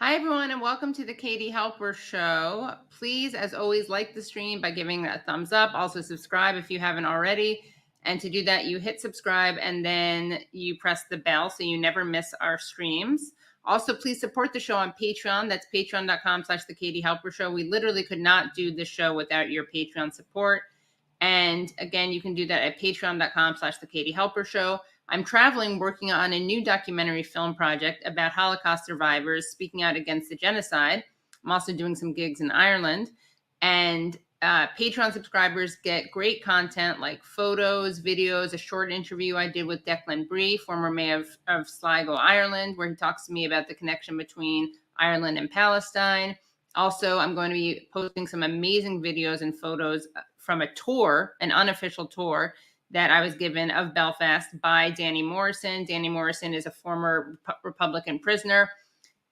Hi, everyone, and welcome to the Katie Halper Show. Please, as always, like the stream by giving a thumbs up. Also, subscribe if you haven't already. And to do that, you hit subscribe and then you press the bell so you never miss our streams. Also, please support the show on Patreon. That's patreon.com/the Katie Halper Show. We literally could not do this show without your Patreon support. And again, you can do that at patreon.com/the Katie Halper Show. I'm traveling working on a new documentary film project about Holocaust survivors speaking out against the genocide. I'm also doing some gigs in Ireland. And Patreon subscribers get great content like photos, videos, a short interview I did with Declan Bree, former mayor of Sligo, Ireland, where he talks to me about the connection between Ireland and Palestine. Also, I'm going to be posting some amazing videos and photos from a tour, an unofficial tour that I was given of Belfast by Danny Morrison. Danny Morrison is a former Republican prisoner,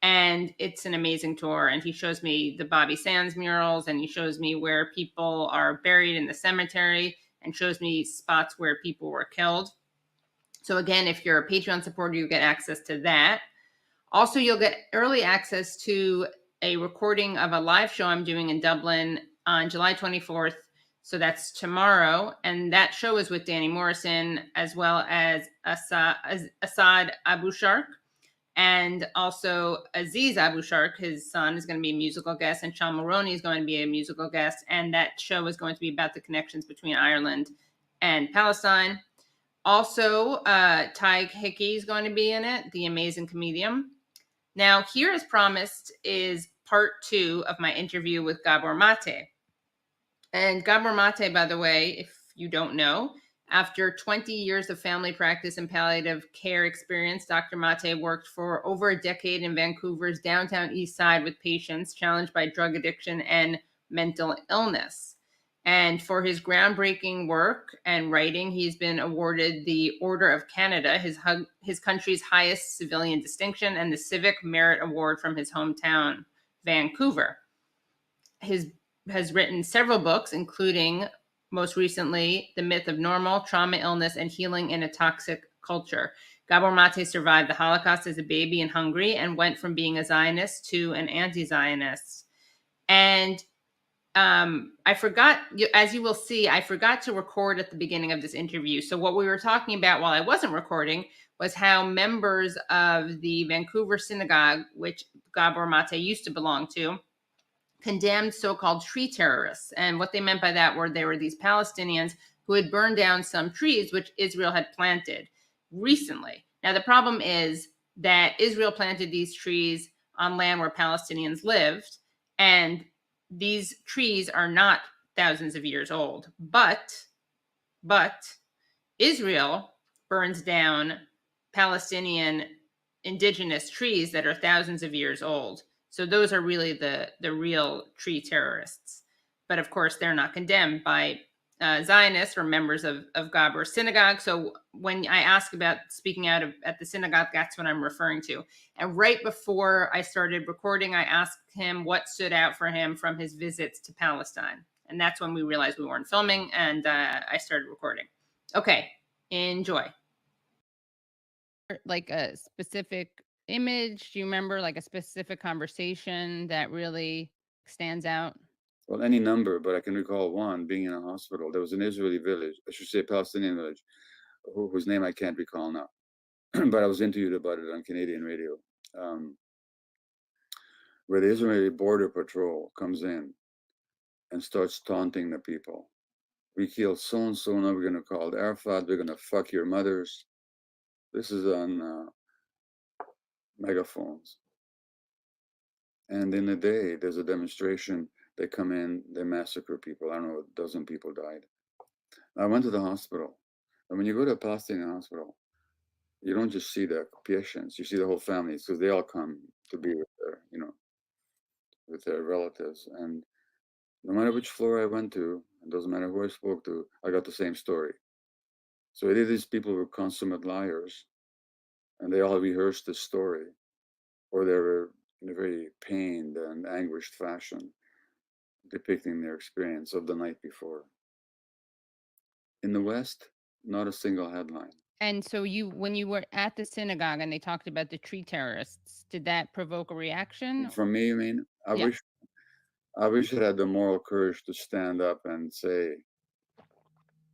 and it's an amazing tour. And he shows me the Bobby Sands murals, and he shows me where people are buried in the cemetery, and shows me spots where people were killed. So again, if you're a Patreon supporter, you get access to that. Also, you'll get early access to a recording of a live show I'm doing in Dublin on July 24th. So that's tomorrow. And that show is with Danny Morrison, as well as Assad Abushark. And also Aziz Abushark, his son, is going to be a musical guest. And Sean Mulroney is going to be a musical guest. And that show is going to be about the connections between Ireland and Palestine. Also, Ty Hickey is going to be in it, the amazing comedian. Now, here, as promised, is part 2 of my interview with Gabor Maté. And Gabor Maté, by the way, if you don't know, after 20 years of family practice and palliative care experience, Dr. Maté worked for over a decade in Vancouver's downtown east side with patients challenged by drug addiction and mental illness. And for his groundbreaking work and writing, he's been awarded the Order of Canada, his country's highest civilian distinction, and the Civic Merit Award from his hometown, Vancouver. He has written several books, including, most recently, The Myth of Normal, Trauma, Illness, and Healing in a Toxic Culture. Gabor Maté survived the Holocaust as a baby in Hungary and went from being a Zionist to an anti-Zionist. And I forgot, as you will see, I forgot to record at the beginning of this interview. So what we were talking about while I wasn't recording was how members of the Vancouver synagogue, which Gabor Maté used to belong to, condemned so-called tree terrorists. And what they meant by that were they were these Palestinians who had burned down some trees which Israel had planted recently. Now, the problem is that Israel planted these trees on land where Palestinians lived, and these trees are not thousands of years old. But Israel burns down Palestinian indigenous trees that are thousands of years old. So those are really the real tree terrorists. But of course, they're not condemned by Zionists or members of Gabor's synagogue. So when I ask about speaking out at the synagogue, that's what I'm referring to. And right before I started recording, I asked him what stood out for him from his visits to Palestine. And that's when we realized we weren't filming, and I started recording. Okay, enjoy. Like a specific image? Do you remember like a specific conversation that really stands out? Well, any number, but I can recall one being in a hospital. There was an Israeli village, I should say Palestinian village, whose name I can't recall now, but I was interviewed about it on Canadian radio, where the Israeli border patrol comes in and starts taunting the people. We killed so-and-so, now we're going to call Arafat, we're going to fuck your mothers. This is on megaphones. And in a day, there's a demonstration. They come in, they massacre people. I don't know, a dozen people died. I went to the hospital. And when you go to a Palestinian hospital, you don't just see the patients, you see the whole families, because they all come to be with their, with their relatives. And no matter which floor I went to, it doesn't matter who I spoke to, I got the same story. So either these people were consummate liars, and they all rehearsed this story, or they were in a very pained and anguished fashion, depicting their experience of the night before. In the West, not a single headline. And so when you were at the synagogue and they talked about the tree terrorists, did that provoke a reaction? From me, you mean? Yeah, I wish I had the moral courage to stand up and say,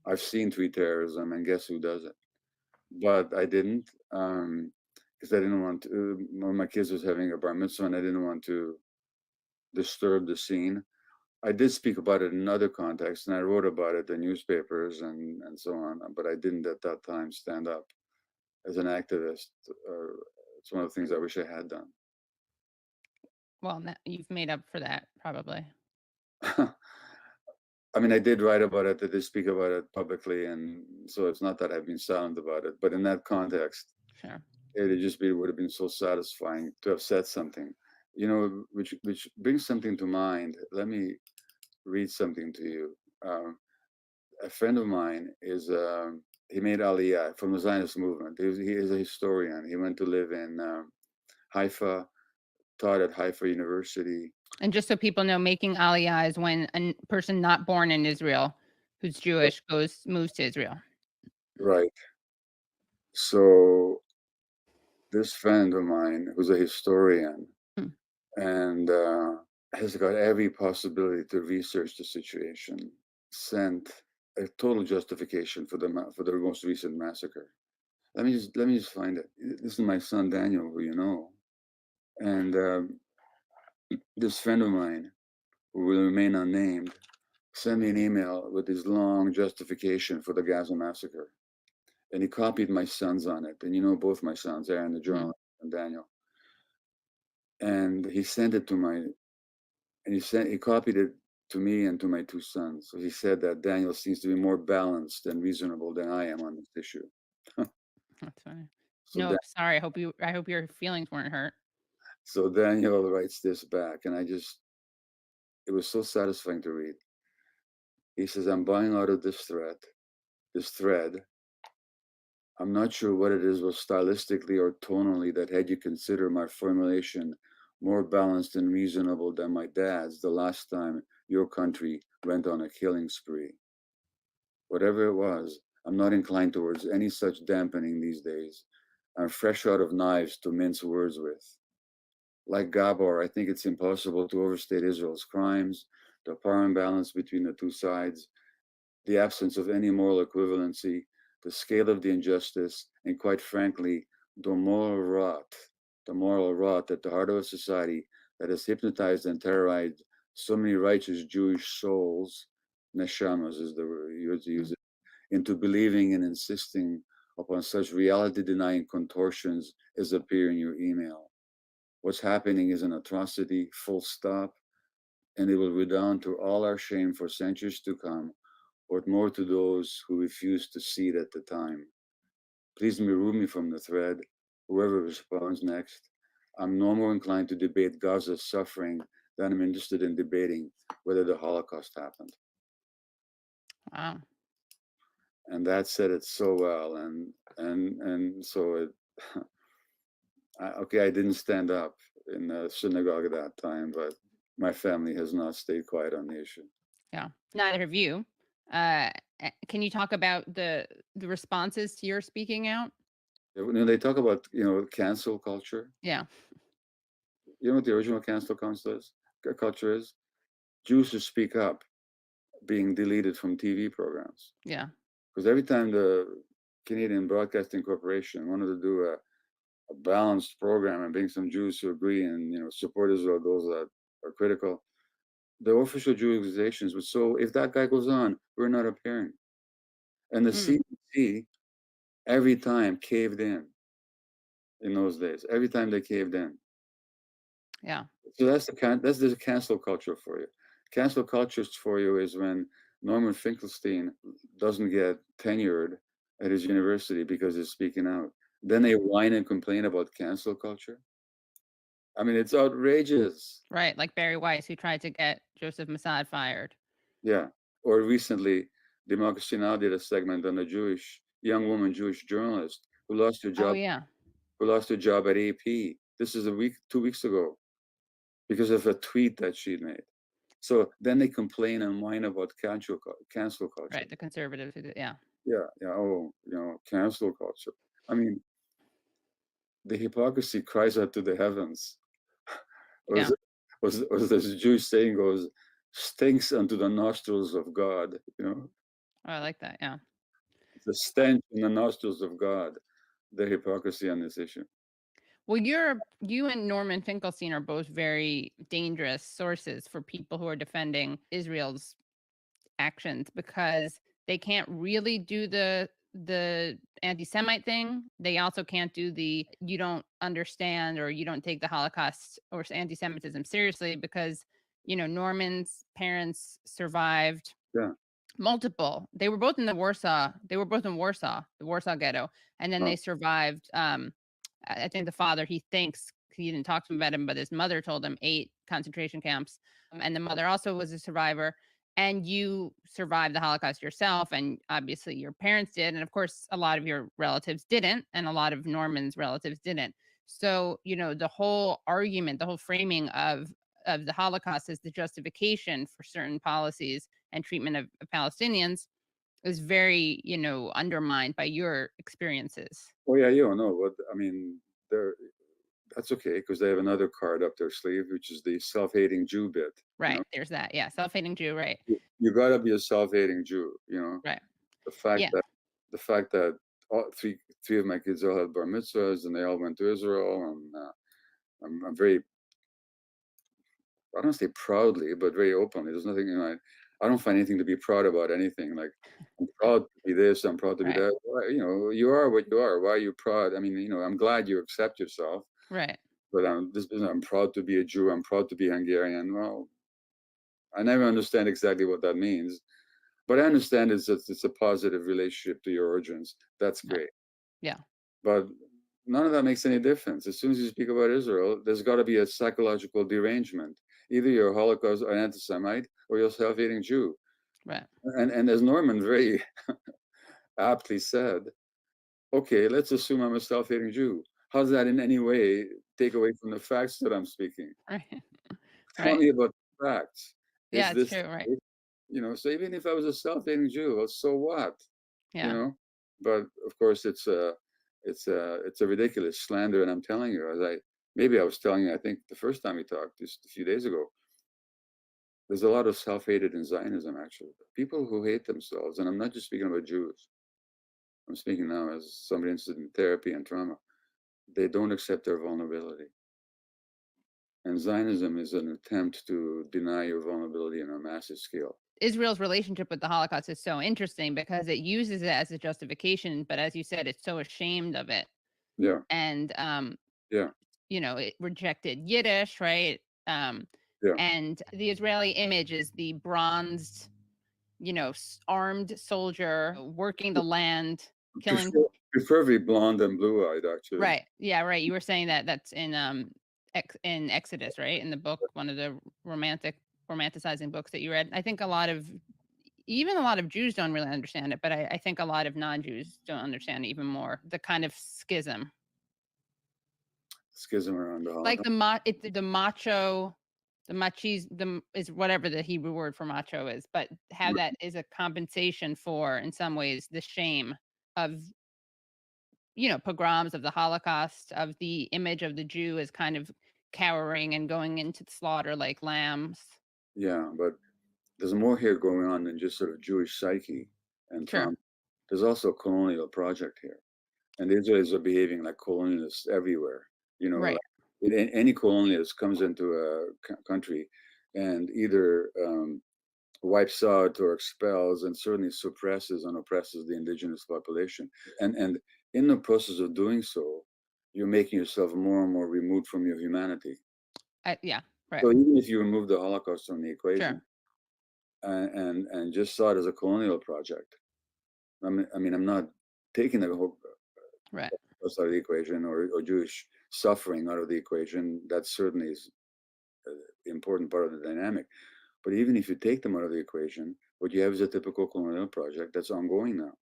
I've seen tree terrorism, and guess who does it? But I didn't, because I didn't want to. When my kids was having a bar mitzvah, and I didn't want to disturb the scene. I did speak about it in other contexts, and I wrote about it in newspapers and so on. But I didn't at that time stand up as an activist. It's one of the things I wish I had done. well, you've made up for that probably. I mean, I did write about it. I did speak about it publicly, and so it's not that I've been silent about it. But in that context, Sure. it would have been so satisfying to have said something, which brings something to mind. Let me read something to you. A friend of mine is he made Aliyah from the Zionist movement. He is a historian. He went to live in Haifa, taught at Haifa University. And just so people know, making Aliyah is when a person not born in Israel who's Jewish moves to Israel. Right. So this friend of mine, who's a historian, and has got every possibility to research the situation, sent a total justification for the most recent massacre. Let me just find it. This is my son Daniel, who you know, and this friend of mine, who will remain unnamed, sent me an email with his long justification for the Gaza massacre, and he copied my sons on it. And you know both my sons, Aaron, the journalist, and Daniel. And he sent it to he copied it to me and to my two sons. So he said that Daniel seems to be more balanced and reasonable than I am on this issue. That's funny. So No, sorry. I hope your feelings weren't hurt. So Daniel writes this back, and it was so satisfying to read. He says, I'm buying out of this thread. I'm not sure what it is, was stylistically or tonally, that had you consider my formulation more balanced and reasonable than my dad's the last time your country went on a killing spree. Whatever it was, I'm not inclined towards any such dampening these days. I'm fresh out of knives to mince words with. Like Gabor, I think it's impossible to overstate Israel's crimes, the power imbalance between the two sides, the absence of any moral equivalency, the scale of the injustice, and quite frankly, the moral rot at the heart of a society that has hypnotized and terrorized so many righteous Jewish souls, neshamas is the word you use it, into believing and insisting upon such reality-denying contortions as appear in your email. What's happening is an atrocity, full stop, and it will redound to all our shame for centuries to come, but more to those who refused to see it at the time. Please remove me from the thread, whoever responds next. I'm no more inclined to debate Gaza's suffering than I'm interested in debating whether the Holocaust happened. Wow. And that said it so well, and so it. Okay, I didn't stand up in the synagogue at that time, but my family has not stayed quiet on the issue. Yeah. Neither have you. Can you talk about the responses to your speaking out? They talk about cancel culture. Yeah. You know what the original cancel culture is? Jews who speak up being deleted from TV programs. Yeah. Because every time the Canadian Broadcasting Corporation wanted to do a balanced program and bring some Jews who agree and support Israel, those that are critical, the official Jewish organizations would, so if that guy goes on, we're not appearing. And the CBC every time caved in those days. Every time they caved in. Yeah. So that's the cancel culture for you. Cancel culture for you is when Norman Finkelstein doesn't get tenured at his university because he's speaking out. Then they whine and complain about cancel culture. I mean, it's outrageous. Right, like Barry Weiss, who tried to get Joseph Mossad fired. Yeah. Or recently, Democracy Now! Did a segment on a young woman, Jewish journalist who lost her job. Oh, yeah. Who lost her job at AP. This is 2 weeks ago because of a tweet that she made. So then they complain and whine about cancel culture. Right, the conservatives, yeah. yeah, yeah. Oh, cancel culture. I mean, the hypocrisy cries out to the heavens. Yeah. was was this Jewish saying goes, stinks unto the nostrils of God. Oh, I like that. Yeah. The stench in the nostrils of God. The hypocrisy on this issue. Well, you and Norman Finkelstein are both very dangerous sources for people who are defending Israel's actions because they can't really do the anti-Semite thing. They also can't do the you don't understand or you don't take the Holocaust or anti-Semitism seriously because Norman's parents survived Yeah. multiple. They were both in the Warsaw. They were both in Warsaw, the Warsaw Ghetto, and then Oh, they survived. I think the father, he thinks he didn't talk to him about him, but his mother told him 8 concentration camps, and the mother also was a survivor. And you survived the Holocaust yourself, and obviously your parents did, and of course a lot of your relatives didn't, and a lot of Norman's relatives didn't. So the whole argument, the whole framing of the Holocaust as the justification for certain policies and treatment of Palestinians is very, undermined by your experiences. oh yeah, you don't know, but I mean, they're that's okay because they have another card up their sleeve, which is the self-hating Jew bit. Right. There's that. Yeah. Self-hating Jew. Right. You gotta be a self-hating Jew. Right. The fact Yeah. that the fact that all three of my kids all had bar mitzvahs and they all went to Israel, and I'm very, I don't say proudly, but very openly. There's nothing I don't find anything to be proud about anything. Like I'm proud to be this, I'm proud to be Right. that. Well, you are what you are. Why are you proud? I mean, I'm glad you accept yourself, Right. but this business, I'm proud to be a Jew. I'm proud to be Hungarian. Well, I never understand exactly what that means, but I understand it's a positive relationship to your origins. That's Right. great. Yeah. But none of that makes any difference. As soon as you speak about Israel, there's got to be a psychological derangement. Either you're a Holocaust or anti-Semite, or you're a self-hating Jew. Right. And as Norman very aptly said, okay, let's assume I'm a self-hating Jew. How does that in any way take away from the facts that I'm speaking? Right. Tell Right. me about the facts. Yeah. Is It's this, true. Right. so even if I was a self-hating Jew, well, so what? you Yeah. know but of course it's a ridiculous slander, and I'm telling you, maybe I was telling you, I think the first time we talked just a few days ago, there's a lot of self-hatred in Zionism, actually. People who hate themselves, and I'm not just speaking about Jews, I'm speaking now as somebody interested in therapy and trauma. They don't accept their vulnerability, and Zionism is an attempt to deny your vulnerability on a massive scale. Israel's relationship with the Holocaust is so interesting because it uses it as a justification, but as you said, it's so ashamed of it. Yeah, And yeah, it rejected Yiddish, right? yeah. And the Israeli image is the bronzed, armed soldier working the land, killing. Preferably blonde and blue-eyed, actually. Right. Yeah. Right. You were saying that that's in Exodus, right? In the book, one of the romanticizing books that you read. I think even a lot of Jews don't really understand it, but I think a lot of non-Jews don't understand it even more. The kind of schism, Schism around the like Holocaust. the macho, the machis, is whatever the Hebrew word for macho is, but how that is a compensation for, in some ways, the shame of pogroms, of the Holocaust, of the image of the Jew as kind of cowering and going into the slaughter like lambs. Yeah, but there's more here going on than just sort of Jewish psyche and Sure. trauma. There's also a colonial project here, and the Israelis are behaving like colonialists everywhere. Right. Like any colonialist comes into a country and either wipes out or expels, and certainly suppresses and oppresses the indigenous population. And in the process of doing so, you're making yourself more and more removed from your humanity. Yeah. Right. So even if you remove the Holocaust from the Sure. equation, and just saw it as a colonial project. I mean, I'm not taking the whole Right. Holocaust out of the equation, or Jewish suffering out of the equation. That certainly is an important part of the dynamic. But even if you take them out of the equation, what you have is a typical colonial project that's ongoing now.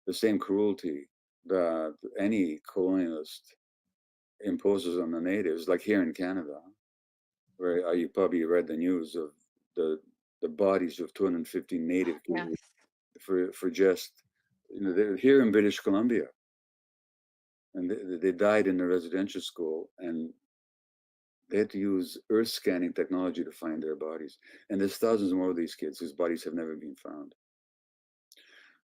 The same cruelty that any colonialist imposes on the natives, like here in Canada, where you probably read the news of the the bodies of 250 native Yes. kids for just they're here in British Columbia, and they died in a residential school, and they had to use earth scanning technology to find their bodies. And there's thousands more of these kids whose bodies have never been found.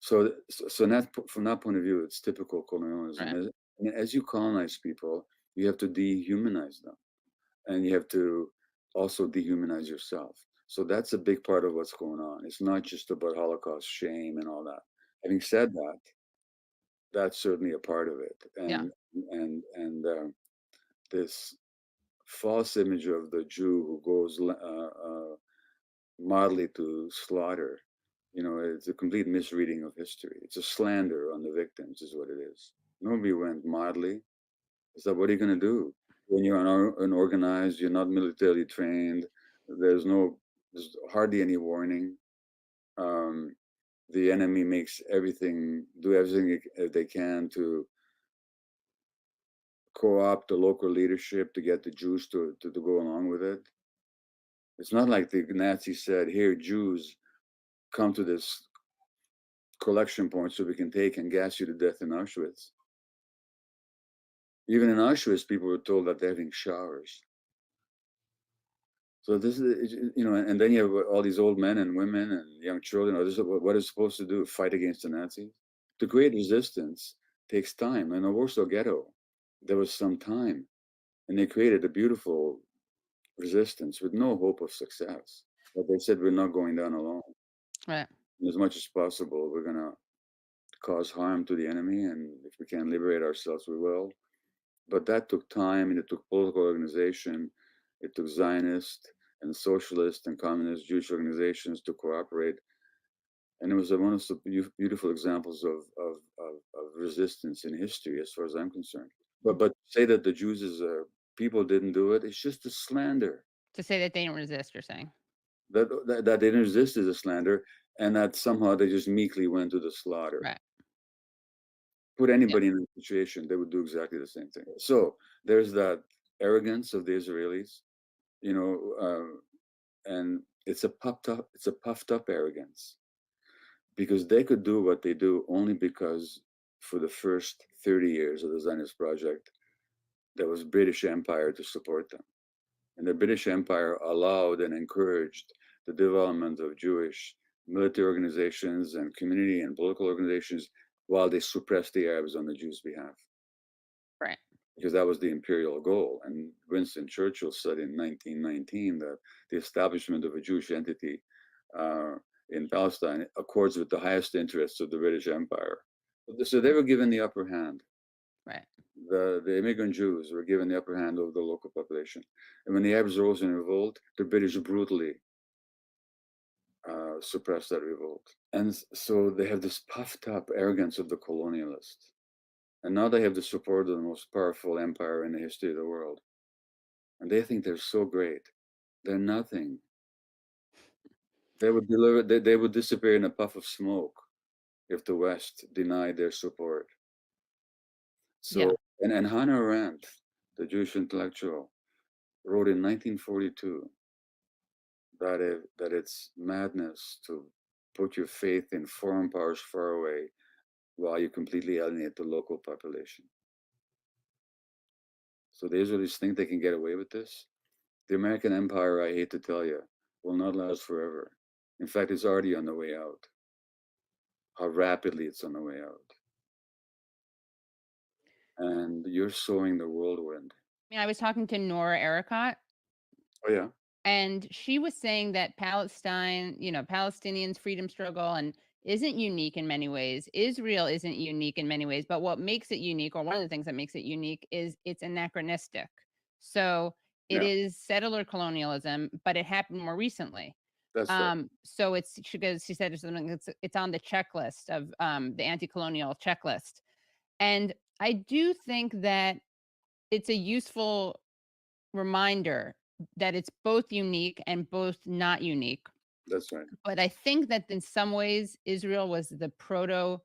So from that point of view, it's typical colonialism. Right. As you colonize people, you have to dehumanize them, and you have to also dehumanize yourself. So that's a big part of what's going on. It's not just about Holocaust shame and all that. Having said that, that's certainly a part of it. Yeah. And this false image of the Jew who goes mildly to slaughter, it's a complete misreading of history. It's a slander on the victims, is what it is. Nobody went mildly. It's like, what are you going to do when you're unorganized? You're not militarily trained. There's hardly any warning. The enemy do everything they can to co-opt the local leadership to get the Jews to go along with it. It's not like the Nazis said, here, Jews, come to this collection point so we can take and gas you to death in Auschwitz. Even in Auschwitz, people were told that they're having showers. So this is, and then you have all these old men and women and young children. This is what is supposed to do, fight against the Nazis? To create resistance takes time. In the Warsaw Ghetto, there was some time, and they created a beautiful resistance with no hope of success. But they said, we're not going down alone. Right. And as much as possible, we're going to cause harm to the enemy, and if we can liberate ourselves, we will. But that took time, and it took political organization. It took Zionist and socialist and communist Jewish organizations to cooperate. And it was one of the beautiful examples of resistance in history, as far as I'm concerned. But say that the Jews as people didn't do it, it's just a slander. To say that they didn't resist, you're saying? That they didn't resist is a slander, and that somehow they just meekly went to the slaughter. Right. Put anybody in that situation, they would do exactly the same thing. So there's that arrogance of the Israelis, and it's a puffed up arrogance, because they could do what they do only because for the first 30 years of the Zionist project, there was British Empire to support them. And the British Empire allowed and encouraged the development of Jewish military organizations and community and political organizations while they suppressed the Arabs on the Jews' behalf. Right. Because that was the imperial goal. And Winston Churchill said in 1919 that the establishment of a Jewish entity in Palestine accords with the highest interests of the British Empire. So they were given the upper hand. Right. The immigrant Jews were given the upper hand over the local population. And when the Arabs rose in revolt, the British brutally suppressed that revolt. And so they have this puffed up arrogance of the colonialist. And now they have the support of the most powerful empire in the history of the world. And they think they're so great. They're nothing. They would disappear in a puff of smoke if the West denied their support. So, Yeah. and Hannah Arendt, the Jewish intellectual, wrote in 1942 that it's madness to put your faith in foreign powers far away while you completely alienate the local population. So the Israelis think they can get away with this. The American empire, I hate to tell you, will not last forever. In fact, it's already on the way out. How rapidly it's on the way out. And you're sowing the whirlwind. I was talking to Nora Ericott. Oh, yeah. And she was saying that Palestine, Palestinians' freedom struggle and isn't unique in many ways. Israel isn't unique in many ways, but what makes it unique, or one of the things that makes it unique, is it's anachronistic. So it is settler colonialism, but it happened more recently. That's right. So she said it's on the checklist of the anti-colonial checklist. And I do think that it's a useful reminder that it's both unique and both not unique. That's right. But I think that in some ways, Israel was the proto,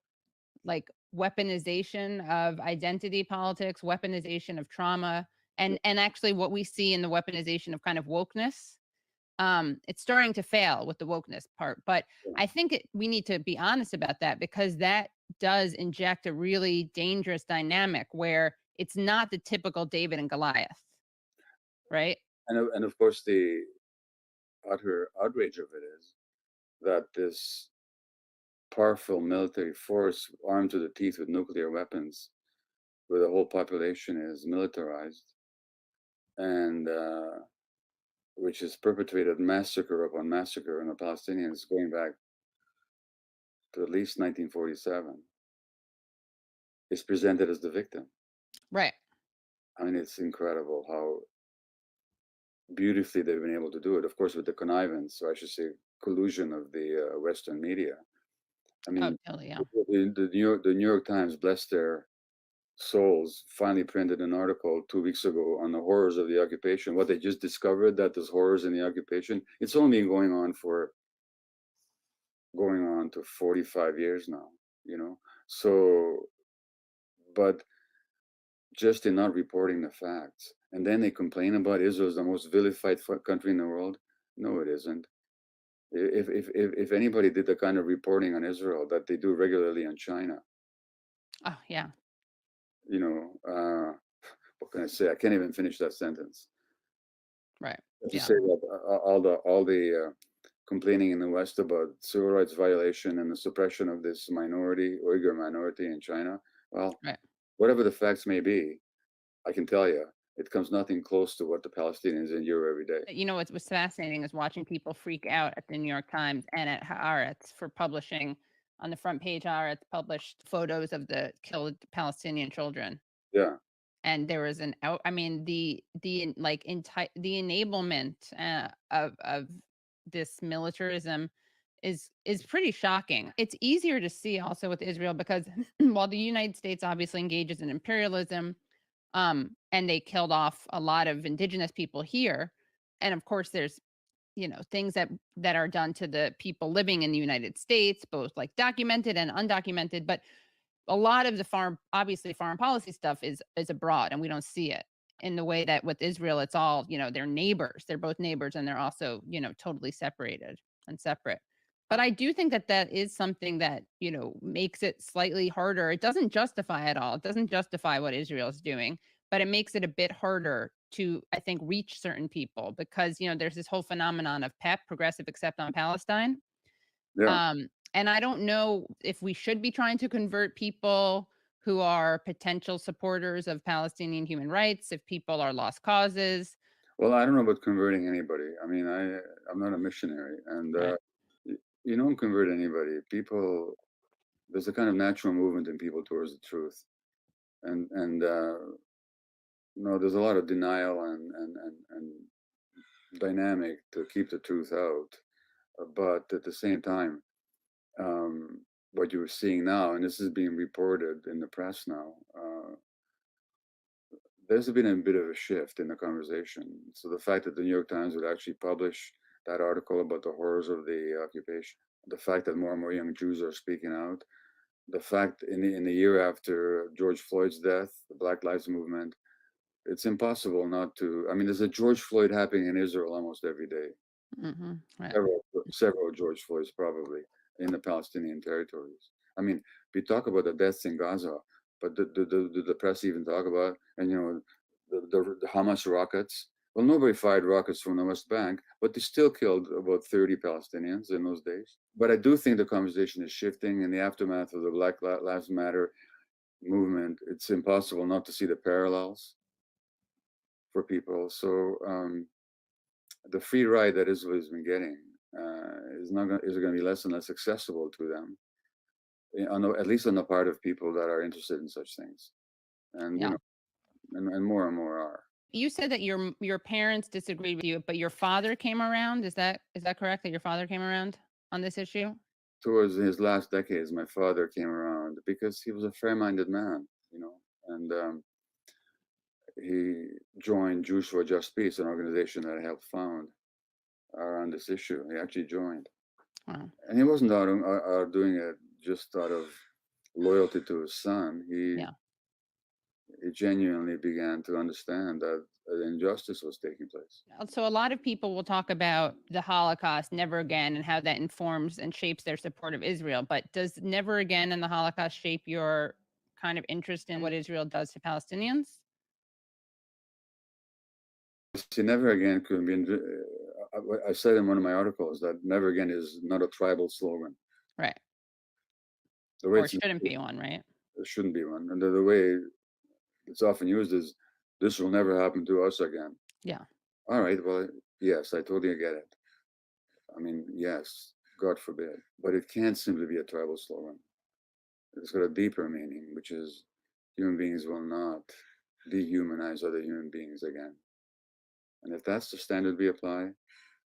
weaponization of identity politics, weaponization of trauma, and actually what we see in the weaponization of kind of wokeness. It's starting to fail with the wokeness part, but I think we need to be honest about that, because that does inject a really dangerous dynamic where it's not the typical David and Goliath, right? And of course, the utter outrage of it is that this powerful military force armed to the teeth with nuclear weapons, where the whole population is militarized, and which has perpetrated massacre upon massacre on the Palestinians going back to at least 1947, is presented as the victim. Right. I mean, it's incredible how beautifully they've been able to do it. Of course, with the connivance, or I should say, collusion of the Western media. I Oh, mean, totally. Yeah. the New York Times, bless their souls, finally printed an article 2 weeks ago on the horrors of the occupation. What they just discovered, that there's horrors in the occupation. It's only been going on to 45 years now, you know. So, but just in not reporting the facts, and then they complain about Israel is the most vilified country in the world. No, it isn't. If anybody did the kind of reporting on Israel that they do regularly on China, Oh, yeah. you know, what can I say? I can't even finish that sentence. Right. To Yeah. say that all the complaining in the West about civil rights violation and the suppression of this minority, Uyghur minority in China, well, Right. whatever the facts may be, I can tell you, it comes nothing close to what the Palestinians endure every day. You know what was fascinating is watching people freak out at the New York Times and at Haaretz for publishing on the front page. Haaretz published photos of the killed Palestinian children, Yeah. and there was an out. I mean, the enablement of this militarism is pretty shocking. It's easier to see also with Israel because while the United States obviously engages in imperialism, and they killed off a lot of indigenous people here, and of course there's things that are done to the people living in the United States, both like documented and undocumented, but a lot of the foreign policy stuff is abroad, and we don't see it in the way that with Israel it's all, they're neighbors. They're both neighbors, and they're also, totally separated and separate. But I do think that that is something that, makes it slightly harder. It doesn't justify it all. It doesn't justify what Israel is doing, but it makes it a bit harder to, I think, reach certain people because, there's this whole phenomenon of PEP, progressive accept on Palestine, Yeah. and I don't know if we should be trying to convert people who are potential supporters of Palestinian human rights, if people are lost causes. Well, I don't know about converting anybody. I mean, I'm not a missionary, and Right. you don't convert anybody. People, there's a kind of natural movement in people towards the truth, and no, there's a lot of denial and dynamic to keep the truth out, but at the same time, um, what you're seeing now, and this is being reported in the press now. There's been a bit of a shift in the conversation. So the fact that the New York Times would actually publish that article about the horrors of the occupation, the fact that more and more young Jews are speaking out, the fact in the year after George Floyd's death, the Black Lives Movement, it's impossible not to. I mean, there's a George Floyd happening in Israel almost every day. Right. Several George Floyds probably in the Palestinian territories. I mean, we talk about the deaths in Gaza, but the press even talk about, and the Hamas rockets. Well, nobody fired rockets from the West Bank, but they still killed about 30 Palestinians in those days. But I do think the conversation is shifting in the aftermath of the Black Lives Matter movement. It's impossible not to see the parallels for people. So the free ride that Israel has been getting is going to be less and less accessible to them, at least on the part of people that are interested in such things, and Yeah. and more are. You said that your parents disagreed with you, but your father came around. Is that correct? That your father came around on this issue? Towards his last decades, my father came around because he was a fair-minded man, and he joined Jews for Just Peace, an organization that I helped found around this issue. He actually joined. Wow. And he wasn't out doing it just out of loyalty to his son. Yeah. he genuinely began to understand that injustice was taking place. So a lot of people will talk about the Holocaust, never again, and how that informs and shapes their support of Israel. But does never again and the Holocaust shape your kind of interest in what Israel does to Palestinians? See, never again could be. I said in one of my articles that never again is not a tribal slogan. Right. The way Or it shouldn't be one, right? It shouldn't be one. And the way it's often used is, this will never happen to us again. Yeah. All right, well, yes, I totally get it. I mean, yes, God forbid. But it can't simply be a tribal slogan. It's got a deeper meaning, which is human beings will not dehumanize other human beings again. And if that's the standard we apply,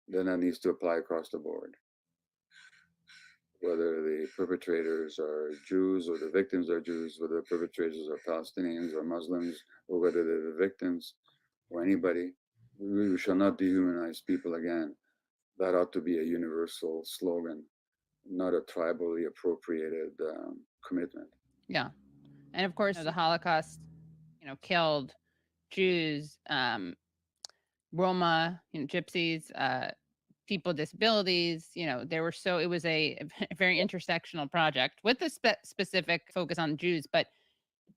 then that needs to apply across the board. Whether the perpetrators are Jews or the victims are Jews, whether the perpetrators are Palestinians or Muslims, or whether they're the victims or anybody, we shall not dehumanize people again. That ought to be a universal slogan, not a tribally appropriated commitment. Yeah. And of course, the Holocaust, killed Jews, Roma, gypsies, people with disabilities. There were it was a very intersectional project with a specific focus on Jews. But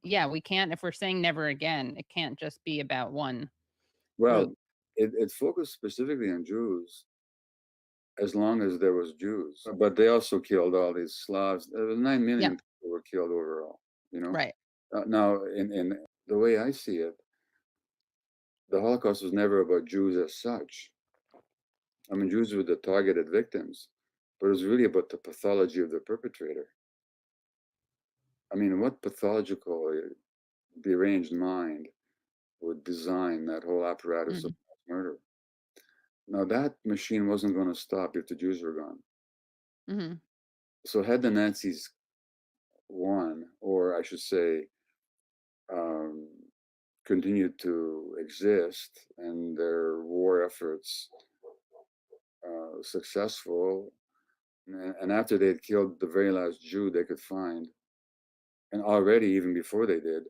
yeah, we can't, if we're saying never again, it can't just be about one Well, group. it focused specifically on Jews as long as there was Jews, but they also killed all these Slavs. There was 9 million people were killed overall, Right. Now, in the way I see it, the Holocaust was never about Jews as such. I mean, Jews were the targeted victims, but it was really about the pathology of the perpetrator. I mean, what pathological, deranged mind would design that whole apparatus of murder? Now, that machine wasn't going to stop if the Jews were gone. So had the Nazis won, or I should say, continued to exist and their war efforts successful, and after they had killed the very last Jew they could find, and already even before they did,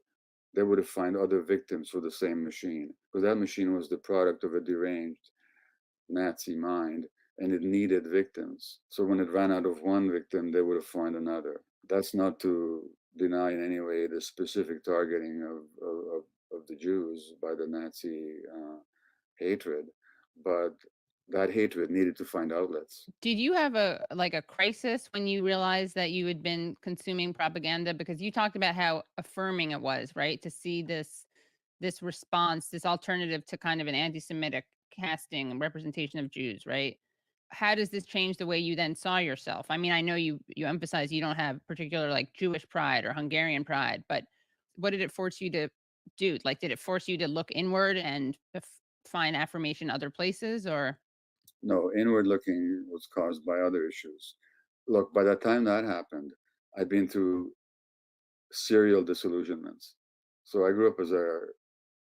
they would have found other victims for the same machine, because that machine was the product of a deranged Nazi mind, and it needed victims. So when it ran out of one victim, they would have found another. That's not to deny in any way the specific targeting of the Jews by the Nazi hatred, but that hatred needed to find outlets. Did you have a crisis when you realized that you had been consuming propaganda? Because you talked about how affirming it was, right? To see this response, this alternative to kind of an anti-Semitic casting and representation of Jews, right? How does this change the way you then saw yourself? I mean, I know you emphasize you don't have particular Jewish pride or Hungarian pride, but what did it force you to do? Did it force you to look inward and find affirmation other places, or? No, inward looking was caused by other issues. Look, by the time that happened, I'd been through serial disillusionments. So I grew up as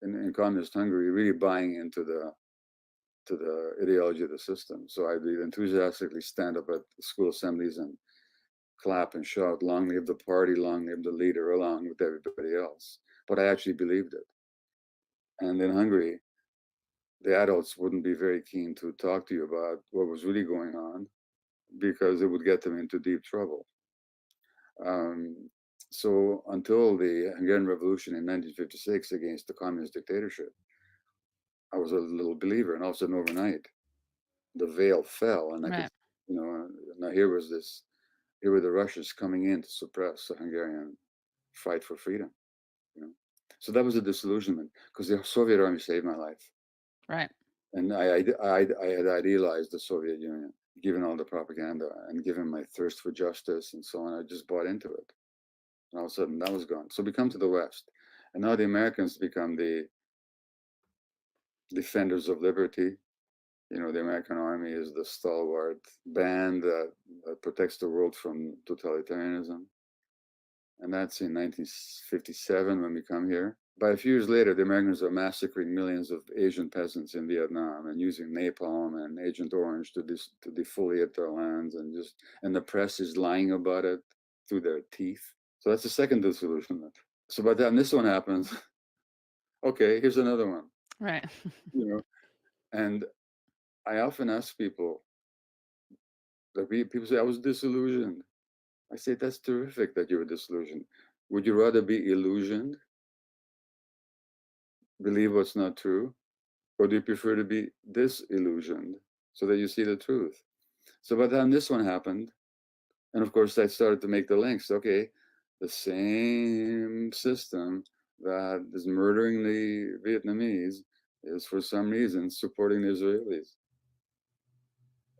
in communist Hungary, really buying into the ideology of the system. So I'd enthusiastically stand up at school assemblies and clap and shout, "Long live the party, long live the leader," along with everybody else. But I actually believed it. And in Hungary, the adults wouldn't be very keen to talk to you about what was really going on, because it would get them into deep trouble. So until the Hungarian Revolution in 1956 against the communist dictatorship, I was a little believer, and all of a sudden overnight, the veil fell, and I could, now here were the Russians coming in to suppress the Hungarian fight for freedom. So that was a disillusionment, because the Soviet Army saved my life. Right. And I had idealized the Soviet Union, given all the propaganda and given my thirst for justice and so on. I just bought into it. And all of a sudden that was gone. So we come to the West. And now the Americans become the defenders of liberty. The American army is the stalwart band that protects the world from totalitarianism. And that's in 1957 when we come here. By a few years later, the Americans are massacring millions of Asian peasants in Vietnam and using napalm and Agent Orange to defoliate their lands, and the press is lying about it through their teeth. So that's the second disillusionment. So by the time this one happens, Okay, here's another one. Right. You know, and I often ask people, like people say, I was disillusioned. I say, that's terrific that you were disillusioned. Would you rather be illusioned, believe what's not true, or do you prefer to be disillusioned so that you see the truth? So by the time this one happened, and of course I started to make the links. Okay, the same system that is murdering the Vietnamese is for some reason supporting the Israelis.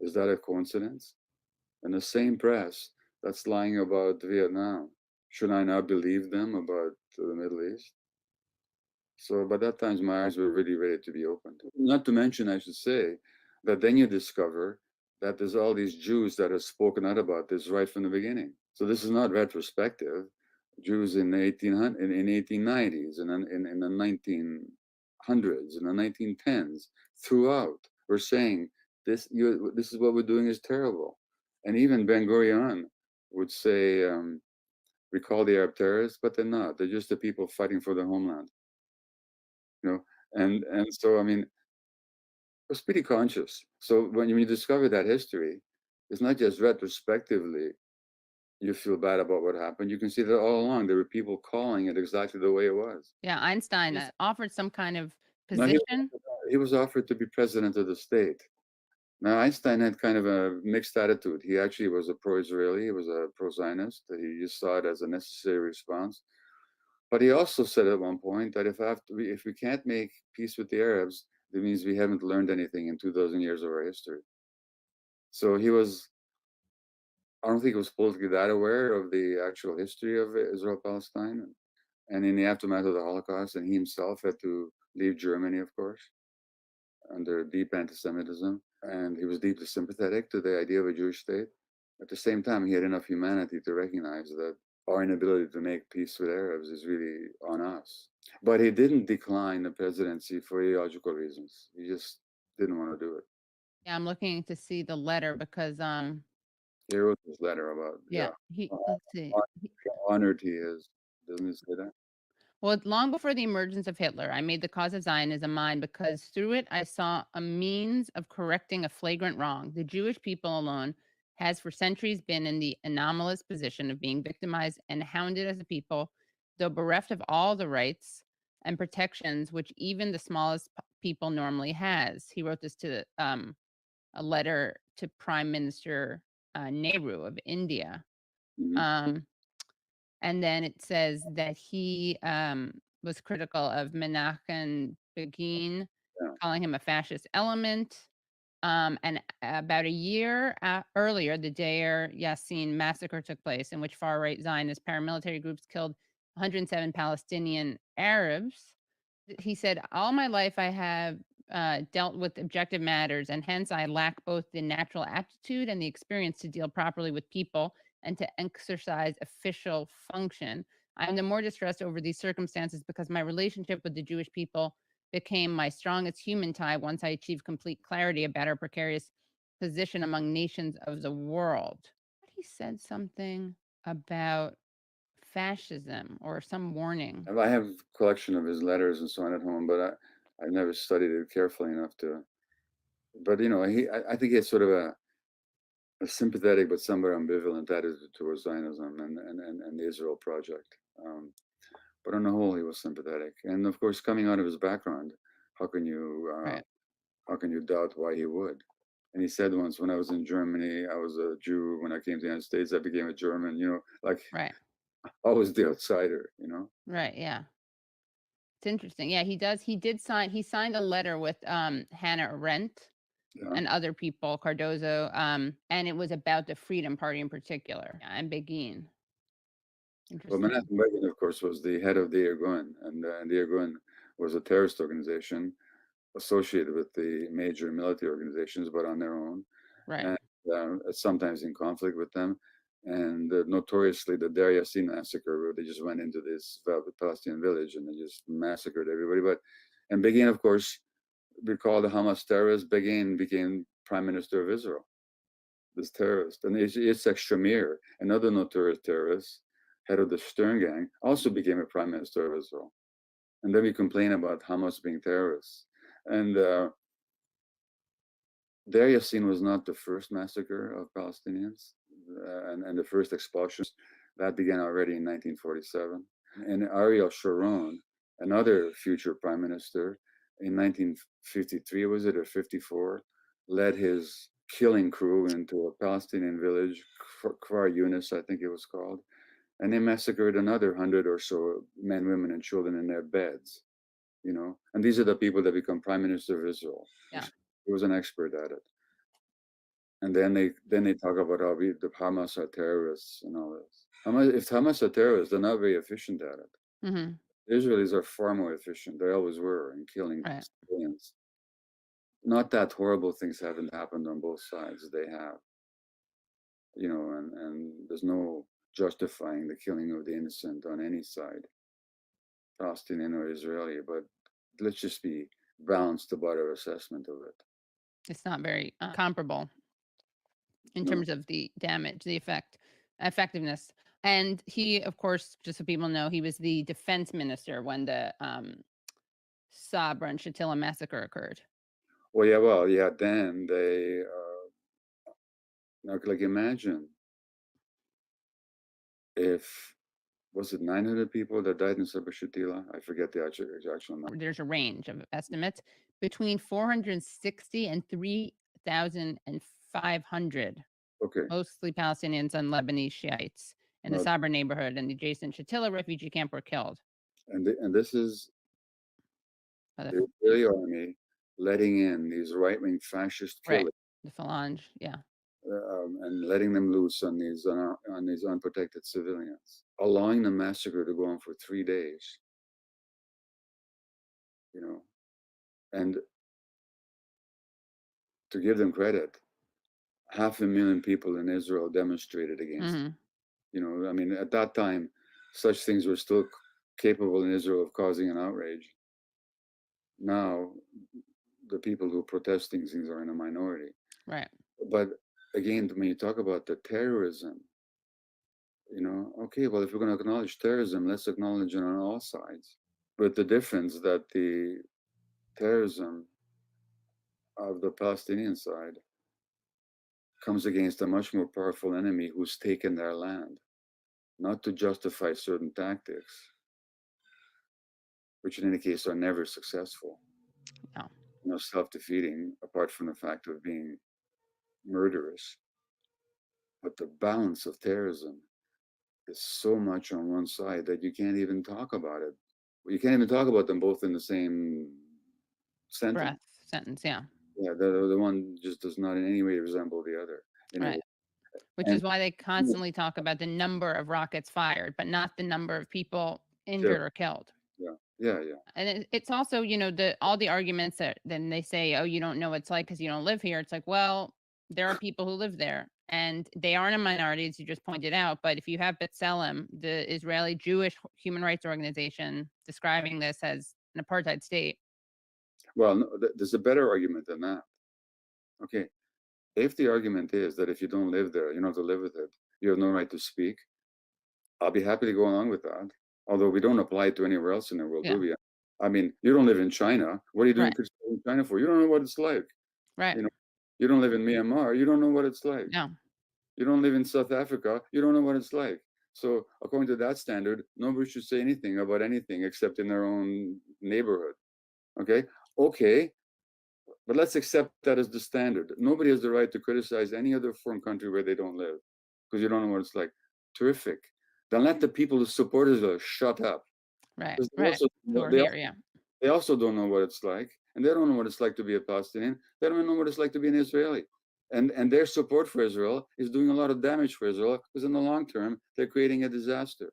Is that a coincidence? And the same press that's lying about Vietnam, should I not believe them about the Middle East? So by that time, my eyes were really ready to be opened. Not to mention, I should say, that then you discover that there's all these Jews that have spoken out about this right from the beginning. So this is not retrospective. Jews in the 1800s, in 1890s, and in the 1900s, in the 1910s, throughout, were saying this is what we're doing is terrible. And even Ben Gurion would say, we call the Arab terrorists, but they're not. They're just the people fighting for their homeland. You know, and so I mean, I was pretty conscious. So when you discover that history, it's not just retrospectively you feel bad about what happened. You can see that all along there were people calling it exactly the way it was. Yeah, Einstein offered some kind of Now position. he was offered to be president of the state. Now Einstein had kind of a mixed attitude. He actually was a pro-Israeli. He was a pro-Zionist. He just saw it as a necessary response. But he also said at one point that if we can't make peace with the Arabs, that means we haven't learned anything in 2,000 years of our history. So he was, I don't think he was politically that aware of the actual history of Israel-Palestine. And in the aftermath of the Holocaust, and he himself had to leave Germany, of course, under deep anti-Semitism. And he was deeply sympathetic to the idea of a Jewish state. At the same time, he had enough humanity to recognize that our inability to make peace with Arabs is really on us. But he didn't decline the presidency for ideological reasons. He just didn't want to do it. Yeah, I'm looking to see the letter because He wrote this letter about, yeah, yeah, let's see. how honored he is. Doesn't he say that? Well, long before the emergence of Hitler, I made the cause of Zionism mine because through it I saw a means of correcting a flagrant wrong. The Jewish people alone has for centuries been in the anomalous position of being victimized and hounded as a people, though bereft of all the rights and protections which even the smallest people normally has. He wrote this to a letter to Prime Minister Nehru of India. Mm-hmm. Um, and then it says that he was critical of Menachem Begin, Yeah. calling him a fascist element. And about a year earlier, the Deir Yassin massacre took place, in which far-right Zionist paramilitary groups killed 107 Palestinian Arabs. He said, "All my life I have dealt with objective matters, and hence I lack both the natural aptitude and the experience to deal properly with people and to exercise official function. I am the more distressed over these circumstances because my relationship with the Jewish people became my strongest human tie once I achieved complete clarity about our precarious position among nations of the world." He said something about fascism or some warning. I have a collection of his letters and so on at home, but I never studied it carefully enough to. But you know, I think he has sort of a sympathetic but somewhat ambivalent attitude towards Zionism and the Israel project. But on the whole, he was sympathetic, and of course, coming out of his background, how can you Right. how can you doubt why he would? And he said once, when I was in Germany, I was a Jew. When I came to the United States, I became a German. You know, like Right. I was the outsider. You know. Right. Yeah. It's interesting. Yeah, he does. He signed a letter with Hannah Arendt Yeah. and other people, Cardozo, and it was about the Freedom Party in particular, yeah, and Begin. Well, Interesting. Menachem Begin, of course, was the head of the Irgun, and the Irgun was a terrorist organization associated with the major military organizations, but on their own, Right. and sometimes in conflict with them. And notoriously, the Deir Yassin massacre, where they just went into this Palestinian village and they just massacred everybody. And Begin, of course, we call the Hamas terrorist. Begin became prime minister of Israel, this terrorist. And Yitzhak Shamir, another notorious terrorist, head of the Stern gang, also became a prime minister of Israel. And then we complain about Hamas being terrorists. And Deir Yassin was not the first massacre of Palestinians, and the first expulsions. That began already in 1947. And Ariel Sharon, another future prime minister, in 1953, was it, or 54, led his killing crew into a Palestinian village, Kfar Yunus, I think it was called, and they massacred another 100 or so men, women, and children in their beds. And these are the people that become prime minister of Israel. Yeah. He was an expert at it. And then they talk about how the Hamas are terrorists and all this. If Hamas are terrorists, they're not very efficient at it. Mm-hmm. Israelis are far more efficient. They always were in killing Right. civilians. Not that horrible things haven't happened on both sides. They have, and there's no justifying the killing of the innocent on any side, Palestinian or Israeli. But let's just be balanced about our assessment of it. It's not very comparable in No. terms of the damage, the effectiveness. And he, of course, just so people know, he was the defense minister when the Sabra and Shatila massacre occurred. Well, then they, like imagine if, was it 900 people that died in Sabra Shatila? I forget the actual number. There's a range of estimates between 460 and 3,500. Okay. Mostly Palestinians and Lebanese Shiites in the Well, Sabra neighborhood and the adjacent Shatila refugee camp were killed. And this is by the Israeli army letting in these right-wing fascist Right. killers, The Phalange, yeah. and letting them loose on these unprotected civilians, allowing the massacre to go on for 3 days. And to give them credit, 500,000 people in Israel demonstrated against it. I mean, at that time, such things were still capable in Israel of causing an outrage. Now, the people who protest things are in a minority. Right. But again, when you talk about the terrorism, okay, well, if we're going to acknowledge terrorism, let's acknowledge it on all sides. But the difference that the terrorism of the Palestinian side comes against a much more powerful enemy who's taken their land, not to justify certain tactics, which in any case are never successful. No. Self-defeating, apart from the fact of being murderous. But the balance of terrorism is so much on one side that you can't even talk about it. You can't even talk about them both in the same sentence. Sentence, yeah. Yeah, the one just does not in any way resemble the other. Right. Which is why they constantly talk about the number of rockets fired, but not the number of people injured or killed. Yeah. And it's also, all the arguments that then they say, oh, you don't know what it's like because you don't live here. It's like, well, there are people who live there and they aren't a minority, as you just pointed out. But if you have B'Tselem, the Israeli Jewish human rights organization, describing this as an apartheid state. Well, no, there's a better argument than that. Okay. If the argument is that if you don't live there, you don't have to live with it, you have no right to speak, I'll be happy to go along with that. Although we don't apply it to anywhere else in the world, do we? I mean, you don't live in China. What are you doing in China for? You don't know what it's like. Right. You don't live in Myanmar. You don't know what it's like. No. You don't live in South Africa. You don't know what it's like. So according to that standard, nobody should say anything about anything except in their own neighborhood. Okay. But let's accept that as the standard. Nobody has the right to criticize any other foreign country where they don't live because you don't know what it's like. Terrific. Then let the people who support Israel shut up. Right. They also don't know what it's like, and they don't know what it's like to be a Palestinian. They don't know what it's like to be an Israeli. And their support for Israel is doing a lot of damage for Israel because in the long term, they're creating a disaster.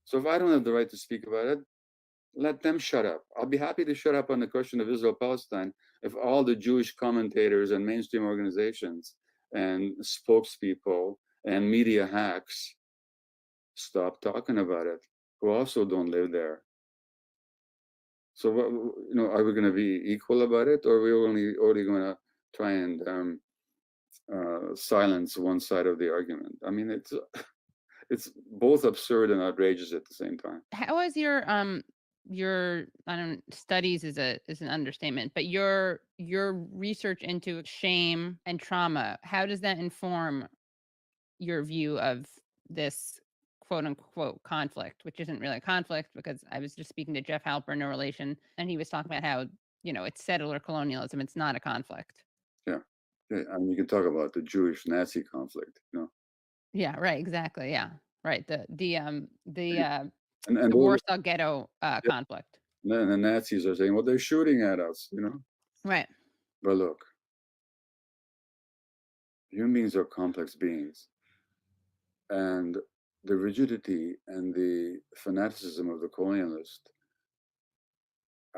So if I don't have the right to speak about it, let them shut up. I'll be happy to shut up on the question of Israel-Palestine if all the Jewish commentators and mainstream organizations and spokespeople and media hacks stop talking about it, who also don't live there. So, are we going to be equal about it, or are we only going to try and silence one side of the argument? I mean, it's both absurd and outrageous at the same time. How has your I don't studies is an understatement, but your research into shame and trauma, how does that inform your view of this quote unquote conflict, which isn't really a conflict because I was just speaking to Jeff Halper, No Relation, and he was talking about how, it's settler colonialism. It's not a conflict. Yeah. I mean, you can talk about the Jewish-Nazi conflict, Yeah, right. Exactly. Yeah. Right. The and Warsaw Ghetto yeah, conflict. and the Nazis are saying, well, they're shooting at us, Right. But look, human beings are complex beings, and the rigidity and the fanaticism of the colonialist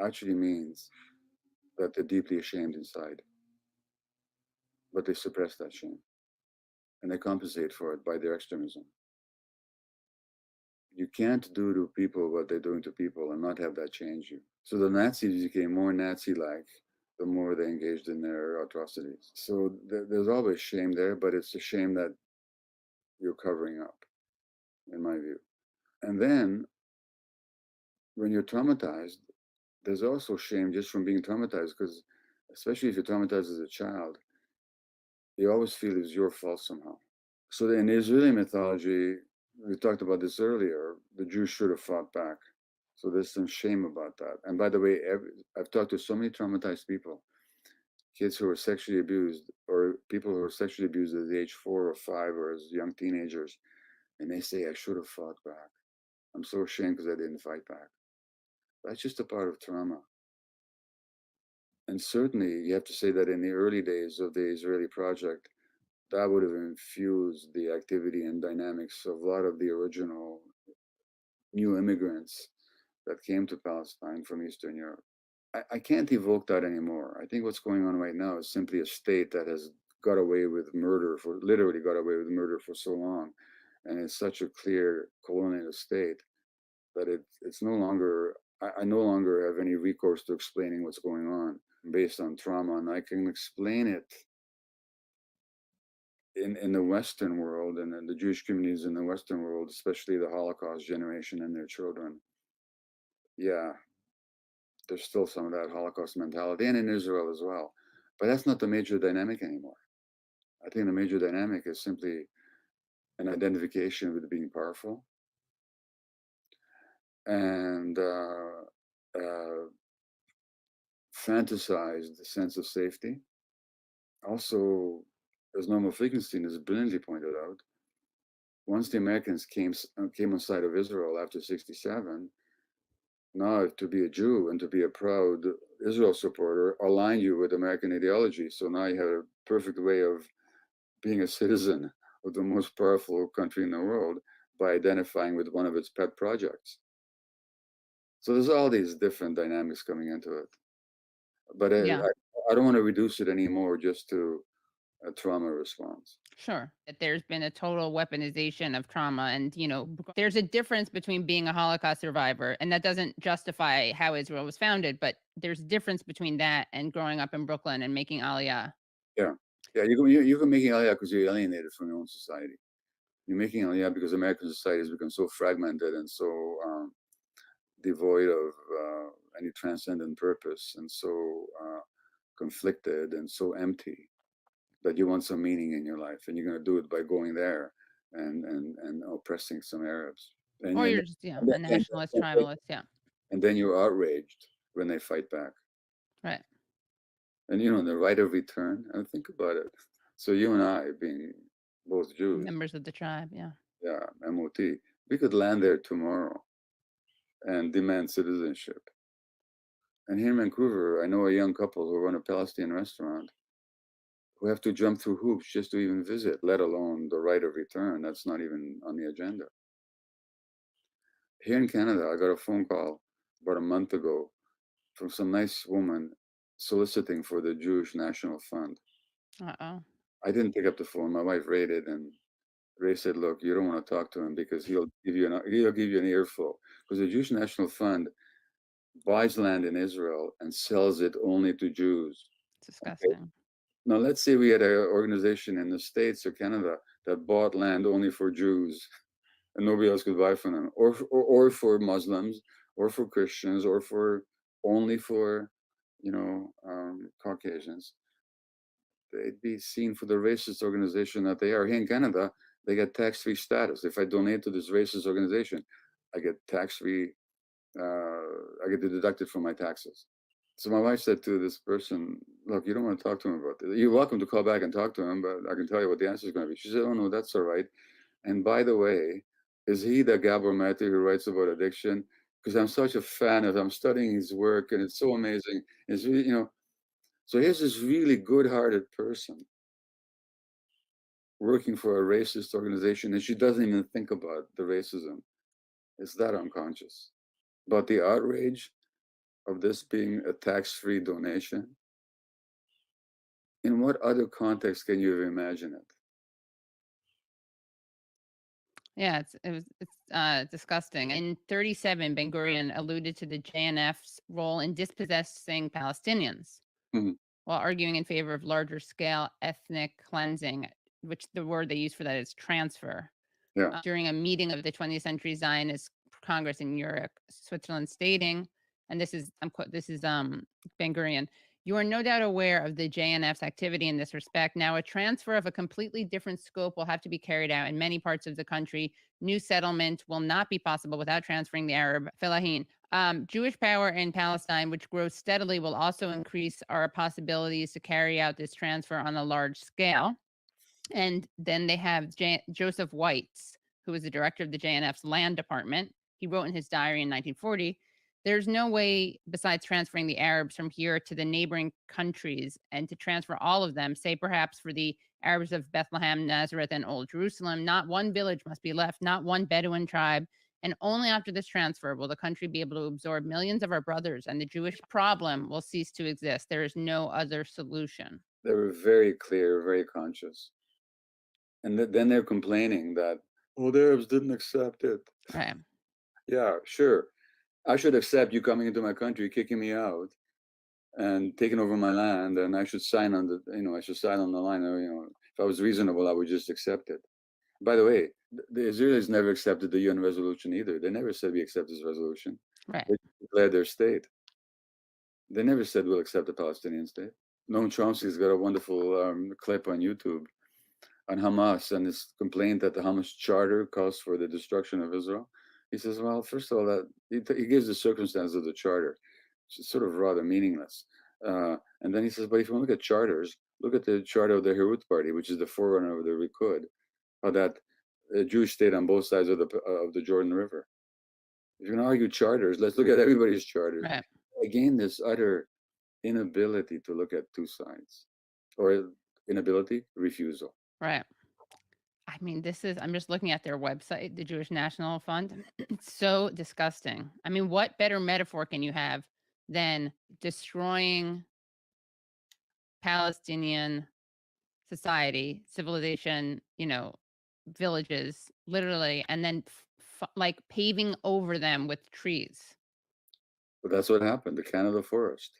actually means that they're deeply ashamed inside, but they suppress that shame and they compensate for it by their extremism. You can't do to people what they're doing to people and not have that change you. So the Nazis became more Nazi-like the more they engaged in their atrocities. So there's always shame there, but it's a shame that you're covering up, in my view. And then when you're traumatized, there's also shame just from being traumatized, because especially if you're traumatized as a child, you always feel it's your fault somehow. So in Israeli mythology, we talked about this earlier, the Jews should have fought back. So there's some shame about that. And by the way, I've talked to so many traumatized people, kids who were sexually abused or people who were sexually abused at the age 4 or 5 or as young teenagers. And they say, I should have fought back. I'm so ashamed because I didn't fight back. That's just a part of trauma. And certainly you have to say that in the early days of the Israeli project, that would have infused the activity and dynamics of a lot of the original new immigrants that came to Palestine from Eastern Europe. I can't evoke that anymore. I think what's going on right now is simply a state that has got away with murder literally got away with murder for so long. And it's such a clear colonial state that it's no longer, I no longer have any recourse to explaining what's going on based on trauma. And I can explain it in the Western world and in the Jewish communities in the Western world, especially the Holocaust generation and their children. Yeah, there's still some of that Holocaust mentality, and in Israel as well. But that's not the major dynamic anymore. I think the major dynamic is simply an identification with being powerful and fantasized sense of safety. Also, as Norman Finkelstein has brilliantly pointed out, once the Americans came on side of Israel after 67, now to be a Jew and to be a proud Israel supporter align you with American ideology. So now you have a perfect way of being a citizen of the most powerful country in the world by identifying with one of its pet projects. So there's all these different dynamics coming into it. But Yeah. I don't want to reduce it anymore just to a trauma response. Sure. That there's been a total weaponization of trauma. And, there's a difference between being a Holocaust survivor, and that doesn't justify how Israel was founded, but there's a difference between that and growing up in Brooklyn and making Aliyah. Yeah. Yeah, you're making Aliyah because you're alienated from your own society. You're making Aliyah because American society has become so fragmented and so devoid of any transcendent purpose and so conflicted and so empty that you want some meaning in your life, and you're going to do it by going there and oppressing some Arabs. Or you're just, a nationalist, tribalist. Yeah. And then you're outraged when they fight back. Right. And the right of return, and think about it. So you and I, being both Jews, Members of the tribe. Yeah. yeah, MOT, we could land there tomorrow and demand citizenship. And here in Vancouver, I know a young couple who run a Palestinian restaurant who have to jump through hoops just to even visit, let alone the right of return. That's not even on the agenda. Here in Canada, I got a phone call about a month ago from some nice woman soliciting for the Jewish National Fund. Uh-oh. I didn't pick up the phone. My wife Ray did, and Ray said, "Look, you don't want to talk to him because he'll give you an earful. Because the Jewish National Fund buys land in Israel and sells it only to Jews." It's disgusting. Okay. Now, let's say we had an organization in the States or Canada that bought land only for Jews and nobody else could buy from them, or for Muslims, or for Christians, or for only for, Caucasians, they'd be seen for the racist organization that they are. Here in Canada, they get tax-free status. If I donate to this racist organization, I get tax-free, I get it deducted from my taxes. So my wife said to this person, look, you don't want to talk to him about this. You're welcome to call back and talk to him, but I can tell you what the answer is going to be. She said, oh, no, that's all right. And by the way, is he the Gabor Maté who writes about addiction? Because I'm such a fan of him. I'm studying his work, and it's so amazing. It's really, so here's this really good-hearted person working for a racist organization, and she doesn't even think about the racism. It's that unconscious. But the outrage of this being a tax-free donation, in what other context can you imagine it? Yeah, it's disgusting. In 1937, Ben Gurion alluded to the JNF's role in dispossessing Palestinians Mhm. while arguing in favor of larger scale ethnic cleansing, which the word they use for that is transfer. Yeah. During a meeting of the 20th Century Zionist Congress in Zurich, Switzerland, stating, and this is Ben Gurion, you are no doubt aware of the JNF's activity in this respect. Now, a transfer of a completely different scope will have to be carried out in many parts of the country. New settlement will not be possible without transferring the Arab Fellahin. Jewish power in Palestine, which grows steadily, will also increase our possibilities to carry out this transfer on a large scale. And then they have Joseph Weitz, who was the director of the JNF's land department. He wrote in his diary in 1940, there's no way besides transferring the Arabs from here to the neighboring countries and to transfer all of them, say perhaps for the Arabs of Bethlehem, Nazareth, and Old Jerusalem, not one village must be left, not one Bedouin tribe. And only after this transfer will the country be able to absorb millions of our brothers, and the Jewish problem will cease to exist. There is no other solution. They were very clear, very conscious. And then they're complaining that, oh, the Arabs didn't accept it. Right. Yeah, sure. I should accept you coming into my country, kicking me out, and taking over my land, and I should sign on the line. If I was reasonable, I would just accept it. By the way, the Israelis never accepted the UN resolution either. They never said we accept this resolution. Right. They declared their state. They never said we'll accept the Palestinian state. Noam Chomsky's got a wonderful clip on YouTube on Hamas and his complaint that the Hamas charter calls for the destruction of Israel. He says, well, first of all, that he gives the circumstances of the charter, which is sort of rather meaningless. And then he says, but if you want to look at charters, look at the charter of the Herut Party, which is the forerunner of the Likud, how that Jewish state on both sides of the Jordan River. If you're going to argue charters, let's look at everybody's charters. Right. Again, this utter inability to look at two sides, or inability, refusal. Right. I mean, I'm just looking at their website, the Jewish National Fund. It's so disgusting. I mean, what better metaphor can you have than destroying Palestinian society, civilization, villages, literally, and then like paving over them with trees? But that's what happened, the Canada Forest,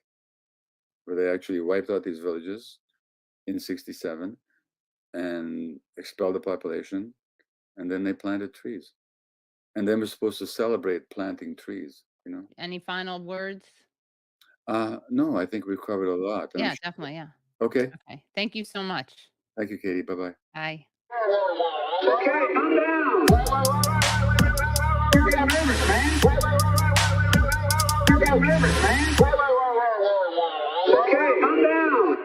where they actually wiped out these villages in 1967 and expelled the population, and then they planted trees. And then we're supposed to celebrate planting trees, Any final words? No, I think we've covered a lot. Yeah, definitely. Yeah. Okay. Okay. Thank you so much. Thank you, Katie. Bye-bye. Bye. Okay, I'm down. You got limits, man. You got limits, man. Okay, I'm down.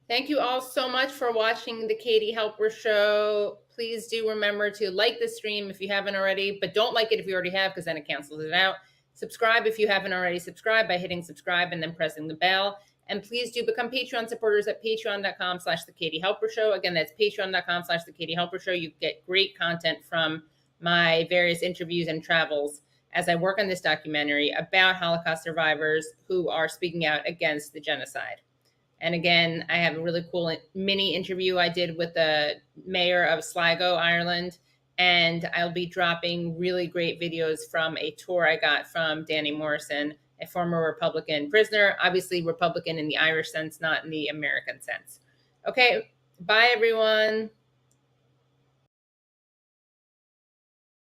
Thank you all so much for watching the Katie Halper Show. Please do remember to like the stream if you haven't already, but don't like it if you already have, because then it cancels it out. Subscribe if you haven't already subscribed by hitting subscribe and then pressing the bell. And please do become Patreon supporters at patreon.com/The Katie Halper Show. Again, that's patreon.com/The Katie Halper Show. You get great content from my various interviews and travels as I work on this documentary about Holocaust survivors who are speaking out against the genocide. And again, I have a really cool mini interview I did with the mayor of Sligo, Ireland. And I'll be dropping really great videos from a tour I got from Danny Morrison, a former Republican prisoner, obviously Republican in the Irish sense, not in the American sense. Okay, bye everyone.